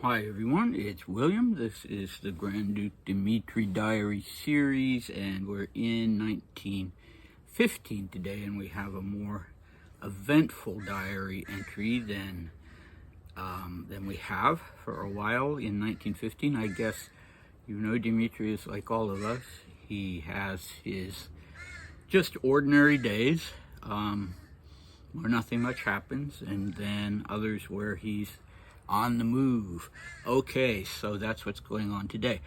Hi everyone, it's William. This is the Grand Duke Dmitri Diary series, and we're in 1915 today, and we have a more eventful diary entry than we have for a while in 1915. I guess you know Dmitri is like all of us. He has his just ordinary days where nothing much happens, and then others where he's on the move. Okay, so that's what's going on today.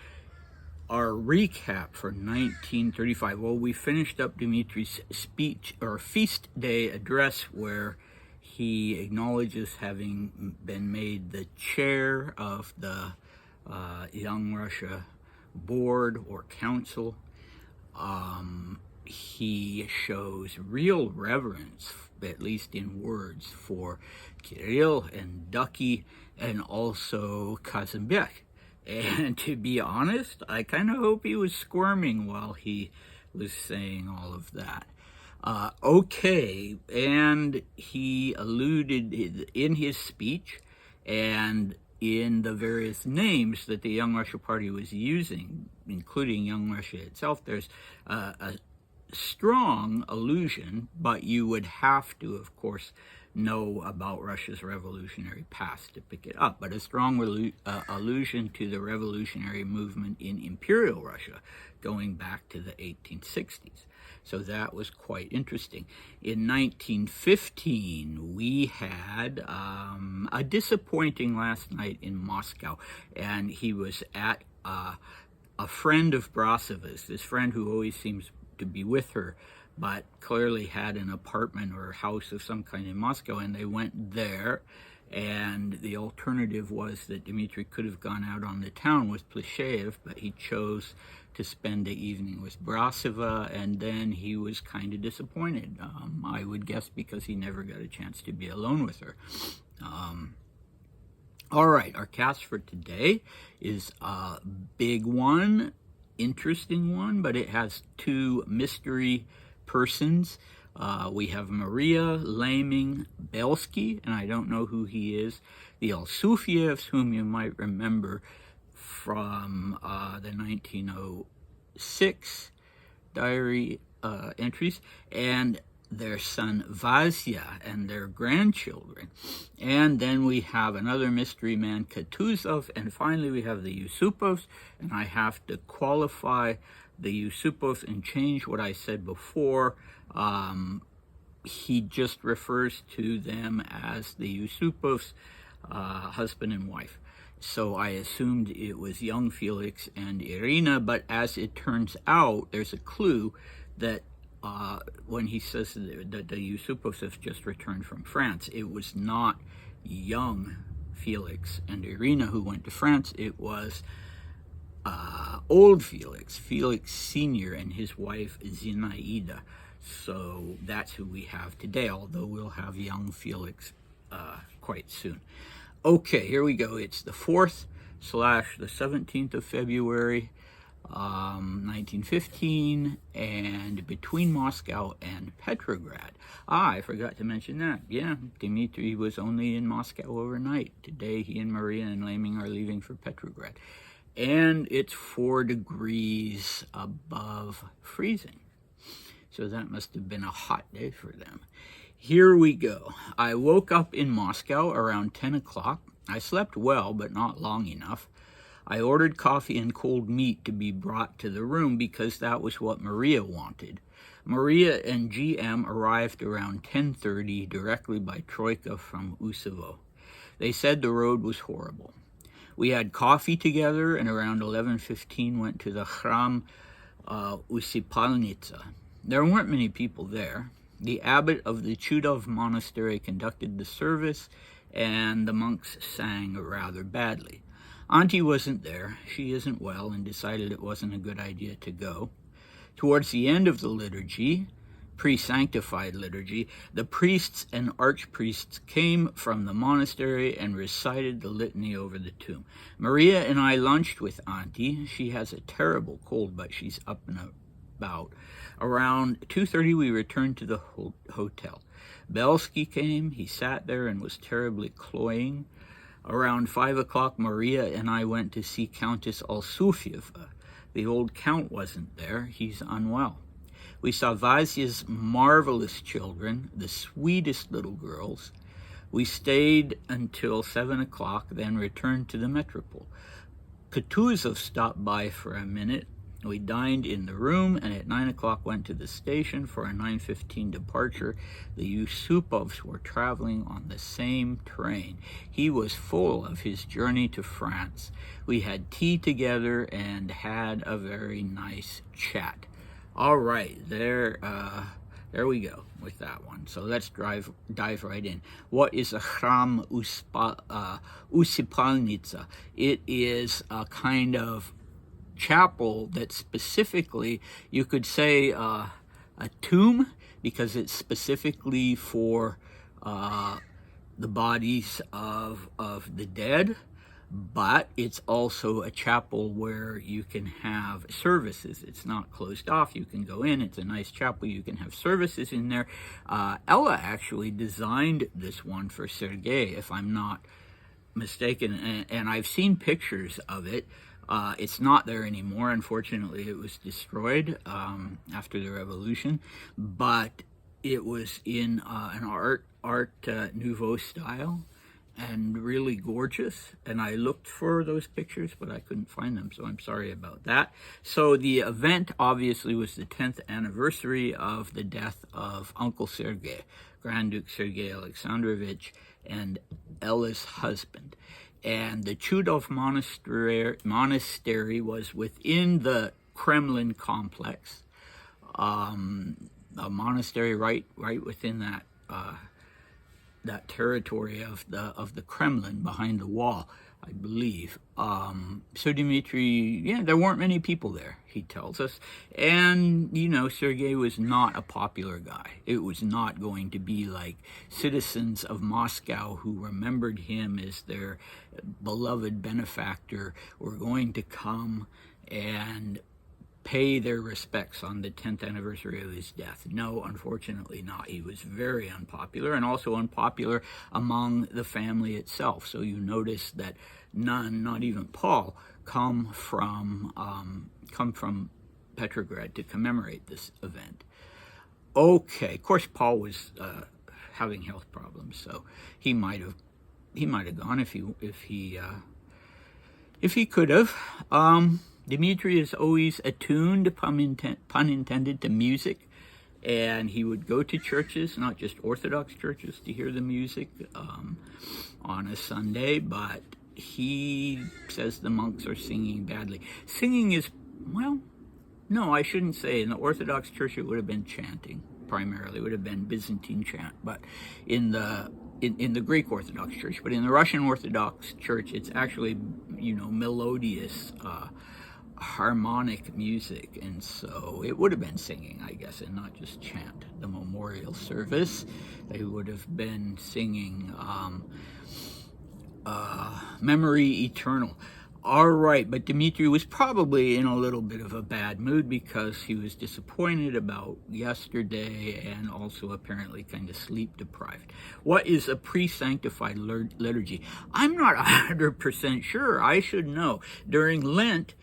Our recap for 1935. Well, we finished up Dmitri's speech or feast day address where he acknowledges having been made the chair of the Young Russia board or council. He shows real reverence, at least in words, for Kirill and Ducky and also Kazanbek. And to be honest, I kind of hope he was squirming while he was saying all of that. Okay, and he alluded in his speech and in the various names that the Young Russia Party was using, including Young Russia itself, there's a strong allusion, but you would have to, of course, know about Russia's revolutionary past to pick it up, but a strong allusion to the revolutionary movement in Imperial Russia going back to the 1860s. So that was quite interesting. In 1915, we had a disappointing last night in Moscow, and he was at a friend of Brasova's, this friend who always seems to be with her, but clearly had an apartment or house of some kind in Moscow, and they went there, and the alternative was that Dmitri could have gone out on the town with Plisheyev, but he chose to spend the evening with Brasova, and then he was kind of disappointed, I would guess because he never got a chance to be alone with her. All right, our cast for today is a big one, interesting one, but it has two mystery persons. We have Maria Laming Belsky, and I don't know who he is. The Yusupovs, whom you might remember from the 1906 diary entries, and their son Vasya and their grandchildren. And then we have another mystery man, Kutuzov, and finally we have the Yusupovs, and I have to qualify the Yusupovs and change what I said before. He just refers to them as the Yusupovs, husband and wife. So I assumed it was young Felix and Irina, but as it turns out, there's a clue that when he says that the Yusupovs have just returned from France, it was not young Felix and Irina who went to France. It was old Felix Sr. and his wife Zinaida. So that's who we have today, although we'll have young Felix quite soon. Okay, here we go. It's the 4th / the 17th of February, 1915, and between Moscow and Petrograd. I forgot to mention that. Yeah, Dmitri was only in Moscow overnight. Today, he and Maria and Laming are leaving for Petrograd. And it's 4 degrees above freezing. So that must have been a hot day for them. Here we go. I woke up in Moscow around 10 o'clock. I slept well, but not long enough. I ordered coffee and cold meat to be brought to the room because that was what Maria wanted. Maria and GM arrived around 10:30 directly by Troika from Usovo. They said the road was horrible. We had coffee together, and around 11:15 went to the Khram Usipalnitsa. There weren't many people there. The abbot of the Chudov monastery conducted the service, and the monks sang rather badly. Auntie wasn't there. She isn't well and decided it wasn't a good idea to go. Towards the end of the liturgy, pre-sanctified liturgy, the priests and archpriests came from the monastery and recited the litany over the tomb. Maria and I lunched with Auntie. She has a terrible cold, but she's up and about. Around 2:30, we returned to the hotel. Belsky came. He sat there and was terribly cloying. Around 5 o'clock, Maria and I went to see Countess Alsufieva. The old count wasn't there. He's unwell. We saw Vasya's marvelous children, the sweetest little girls. We stayed until 7 o'clock, then returned to the metropole. Kutuzov stopped by for a minute. We dined in the room, and at 9 o'clock went to the station for a 9:15 departure. The Yusupovs were traveling on the same train. He was full of his journey to France. We had tea together and had a very nice chat. All right, there we go with that one. So let's dive right in. What is a Chram Usipalnitsa? It is a kind of chapel that specifically, you could say a tomb, because it's specifically for the bodies of the dead, but it's also a chapel where you can have services. It's not closed off. You can go in. It's a nice chapel. You can have services in there. Ella actually designed this one for Sergei, if I'm not mistaken, and I've seen pictures of it. It's not there anymore. Unfortunately, it was destroyed after the revolution, but it was in an art nouveau style and really gorgeous. And I looked for those pictures, but I couldn't find them, so I'm sorry about that. So the event obviously was the 10th anniversary of the death of Uncle Sergei, Grand Duke Sergei Alexandrovich, and Ella's husband. And the Chudov monastery was within the Kremlin complex, a monastery right within that that territory of the Kremlin, behind the wall, I believe. So Dmitri, yeah, there weren't many people there, he tells us. And, you know, Sergei was not a popular guy. It was not going to be like citizens of Moscow who remembered him as their beloved benefactor were going to come and pay their respects on the 10th anniversary of his death. No, unfortunately not. He was very unpopular, and also unpopular among the family itself. So you notice that none, not even Paul, come from Petrograd to commemorate this event. Okay, of course Paul was having health problems, so he might have gone if he could have. Dmitri is always attuned, pun intended, to music, and he would go to churches, not just Orthodox churches, to hear the music on a Sunday, but he says the monks are singing badly. Singing is, well, no, I shouldn't say. In the Orthodox church, it would have been chanting, primarily. It would have been Byzantine chant, but in the Greek Orthodox Church, but in the Russian Orthodox Church, it's actually, you know, melodious, harmonic music, and so it would have been singing, I guess, and not just chant. The memorial service, they would have been singing Memory Eternal. All right, but Dmitri was probably in a little bit of a bad mood because he was disappointed about yesterday and also apparently kind of sleep deprived. What is a pre-sanctified liturgy? I'm not 100% sure. I should know. During Lent,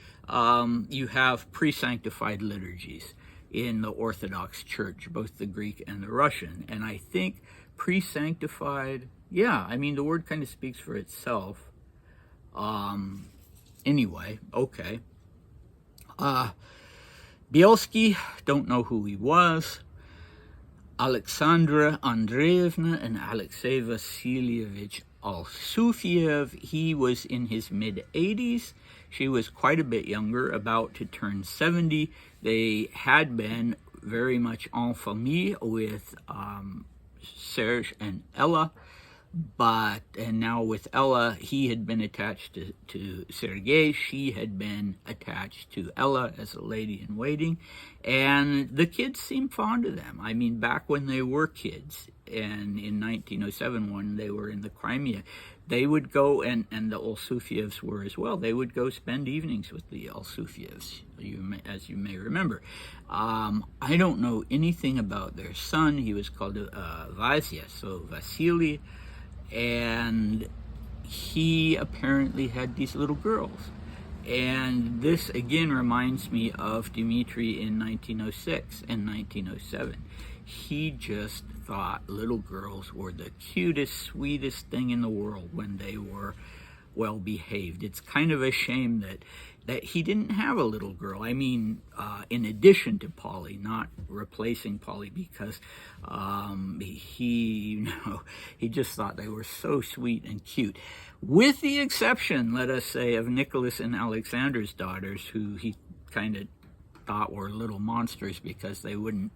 you have pre-sanctified liturgies in the Orthodox Church, both the Greek and the Russian. And I think pre-sanctified, yeah, I mean, the word kind of speaks for itself. Anyway, okay. Bielsky, don't know who he was. Alexandra Andreevna and Alexei Vasilyevich Alsufiev, he was in his mid-80s. She was quite a bit younger, about to turn 70. They had been very much en famille with Serge and Ella, and now with Ella, he had been attached to Sergei. She had been attached to Ella as a lady-in-waiting, and the kids seemed fond of them. I mean, back when they were kids, and in 1907, when they were in the Crimea, they would go, and the Alsufievs were as well, they would go spend evenings with the Alsufievs, as you may remember. I don't know anything about their son. He was called Vasya, so Vasily, and he apparently had these little girls. And this again reminds me of Dmitri in 1906 and 1907. He just thought little girls were the cutest, sweetest thing in the world when they were well behaved. It's kind of a shame that he didn't have a little girl. I mean, in addition to Polly, not replacing Polly, because he just thought they were so sweet and cute. With the exception, let us say, of Nicholas and Alexander's daughters, who he kind of thought were little monsters because they wouldn't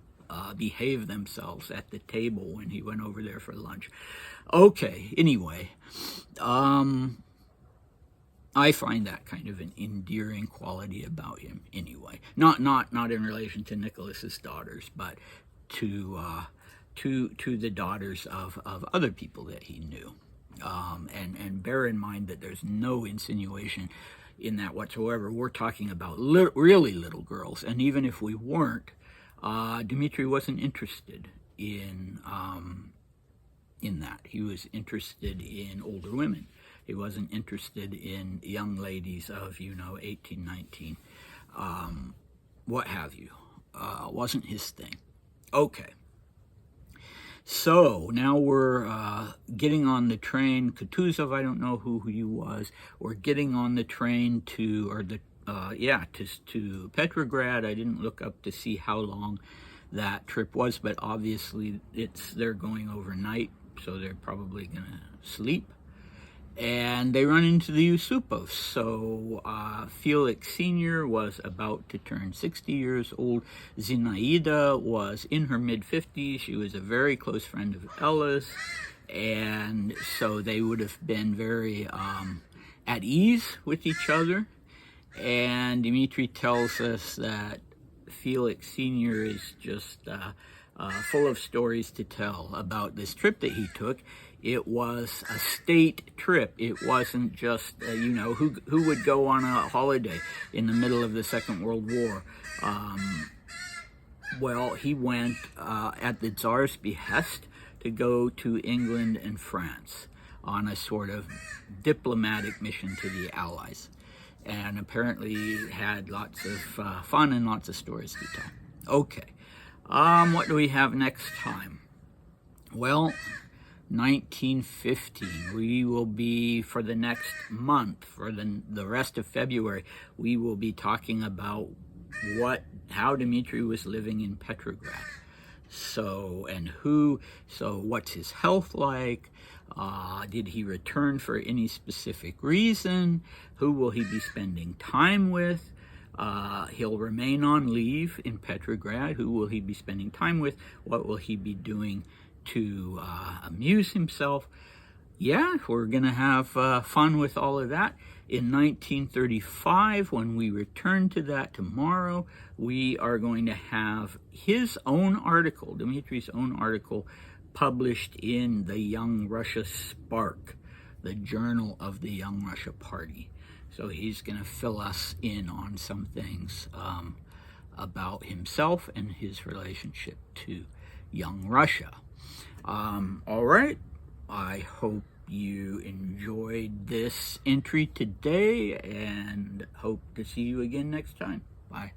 behave themselves at the table when he went over there for lunch. Okay, anyway, I find that kind of an endearing quality about him anyway. Not in relation to Nicholas's daughters, but to the daughters of other people that he knew. And bear in mind that there's no insinuation in that whatsoever. We're talking about really little girls, and even if we weren't, Dmitri wasn't interested in that. He was interested in older women. He wasn't interested in young ladies of, 18, 19, what have you. Wasn't his thing. Okay. So now we're getting on the train. Kutuzov, I don't know who he was. We're getting on the train to Petrograd. I didn't look up to see how long that trip was, but obviously they're going overnight, so they're probably going to sleep. And they run into the Yusupovs. So Felix Sr. was about to turn 60 years old. Zinaida was in her mid-50s. She was a very close friend of Ella's. And so they would have been very at ease with each other. And Dmitri tells us that Felix Sr. is just full of stories to tell about this trip that he took. It was a state trip. It wasn't just, who would go on a holiday in the middle of the Second World War. Well, he went at the Tsar's behest to go to England and France on a sort of diplomatic mission to the Allies. And apparently had lots of fun and lots of stories to tell. Okay, what do we have next time? Well, 1915. We will be, for the next month, for the rest of February, we will be talking about how Dmitri was living in Petrograd. So what's his health like? Did he return for any specific reason? Who will he be spending time with? He'll remain on leave in Petrograd. Who will he be spending time with? What will he be doing to amuse himself? Yeah, we're going to have fun with all of that. In 1935, when we return to that tomorrow, we are going to have his own article, Dmitri's own article, published in the Young Russia Spark, the journal of the Young Russia Party. So he's going to fill us in on some things about himself and his relationship to Young Russia. All right, I hope you enjoyed this entry today and hope to see you again next time. Bye.